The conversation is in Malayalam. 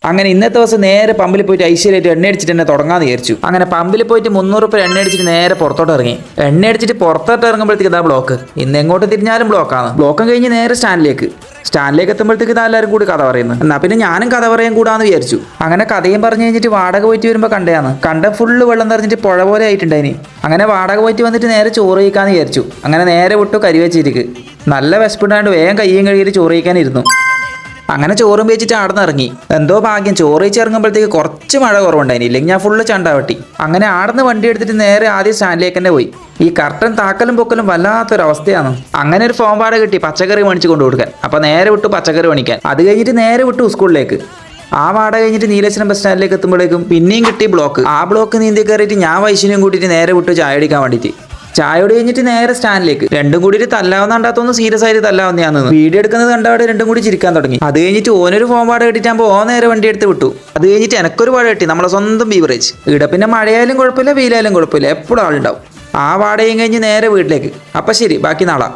അങ്ങനെ ഇന്നത്തെ ദിവസം നേരെ പമ്പിൽ പോയിട്ട് ഐശ്വര്യമായിട്ട് എണ്ണ അടിച്ചിട്ട് തന്നെ തുടങ്ങാന്ന് വിചാരിച്ചു. അങ്ങനെ പമ്പിൽ പോയിട്ട് 300 രൂപ എണ്ണ അടിച്ചിട്ട് നേരെ പുറത്തോട്ട് ഇറങ്ങി. എണ്ണ അടിച്ചിട്ട് പുറത്തോട്ട് ഇറങ്ങുമ്പോഴത്തേക്ക് ഇതാ ബ്ലോക്ക്. ഇന്ന് എങ്ങോട്ട് തിരിഞ്ഞാലും ബ്ലോക്കാണ്. ബ്ലോക്കം കഴിഞ്ഞ് നേരെ സ്റ്റാൻഡിലേക്ക് എത്തുമ്പോഴത്തേക്ക് എല്ലാവരും കൂടി കഥ പറയുന്നു. എന്നാ പിന്നെ ഞാനും കഥ പറയാൻ കൂടാന്ന് വിചാരിച്ചു. അങ്ങനെ കഥയും പറഞ്ഞു കഴിഞ്ഞിട്ട് വാടക പോയിട്ട് വരുമ്പോൾ കണ്ട ഫുള്ള് വെള്ളം നിറഞ്ഞിട്ട് പുഴ പോലെ ആയിട്ടുണ്ടായിനി. അങ്ങനെ വാടക പോയിട്ട് വന്നിട്ട് നേരെ ചോറ് കഴിക്കാന്ന് വിചാരിച്ചു. അങ്ങനെ നേരെ വിട്ടു കരി വെച്ചിരിക്ക്. നല്ല വിശപ്പുണ്ടായിട്ട് വേഗം കയ്യും കഴുകിയിട്ട് ചോറ് കഴിക്കാനിരുന്നു. അങ്ങനെ ചോറും വെച്ചിട്ട് ആടെ നിന്ന് ഇറങ്ങി. എന്തോ ഭാഗ്യം ചോറ് വെച്ച് ഇറങ്ങുമ്പോഴത്തേക്ക് കുറച്ച് മഴ കുറവുണ്ടായിനി, ഇല്ലെങ്കിൽ ഞാൻ ഫുള്ള് ചണ്ടാവട്ടി. അങ്ങനെ ആടുന്ന് വണ്ടി എടുത്തിട്ട് നേരെ ആദ്യം സ്റ്റാൻഡിലേക്ക് തന്നെ പോയി. ഈ കർട്ടൻ താക്കലും പൊക്കലും വല്ലാത്തൊരവസ്ഥയാണ്. അങ്ങനെ ഒരു ഫോം പാട കിട്ടി പച്ചക്കറി മേടിച്ച് കൊണ്ടു കൊടുക്കാൻ. അപ്പോൾ നേരെ വിട്ടു പച്ചക്കറി മേടിക്കാൻ. അത് കഴിഞ്ഞിട്ട് നേരെ വിട്ടു സ്കൂളിലേക്ക്. ആ വാട കഴിഞ്ഞിട്ട് നീലേശ്വരം ബസ് സ്റ്റാൻഡിലേക്ക് എത്തുമ്പോഴേക്കും പിന്നെയും കിട്ടി ബ്ലോക്ക്. ആ ബ്ലോക്ക് നീന്തി കയറിയിട്ട് ഞാൻ വൈശ്വനും കൂട്ടിയിട്ട് നേരെ വിട്ടു ചായ അടിക്കാൻ വേണ്ടിയിട്ട്. ചായയോട് കഴിഞ്ഞിട്ട് നേരെ സ്റ്റാൻഡിലേക്ക്. രണ്ടും കൂടി തല്ലാവുന്ന കണ്ടാത്തൊന്നും സീരിയസ് ആയിട്ട് തല്ലാവുന്നതാന്ന്. വീഡിയോ എടുക്കുന്നത് കണ്ടവിടെ രണ്ടും കൂടി ചിരിക്കാൻ തുടങ്ങി. അത് കഴിഞ്ഞിട്ട് ഓനൊരു ഫോം പാട് കെട്ടിട്ടാകുമ്പോൾ നേരെ വണ്ടി എടുത്ത് വിട്ടു. അത് കഴിഞ്ഞിട്ട് എനക്കൊരു വാട കെട്ടി, നമ്മളെ സ്വന്തം ബീവറേജ്. ഇവിടെ പിന്നെ മഴയായാലും കുഴപ്പമില്ല വെയിലായാലും കുഴപ്പമില്ല, എപ്പോഴും ആളുണ്ടാവും. ആ വാടകയും കഴിഞ്ഞ് നേരെ വീട്ടിലേക്ക്. അപ്പം ശരി, ബാക്കി നാളാം.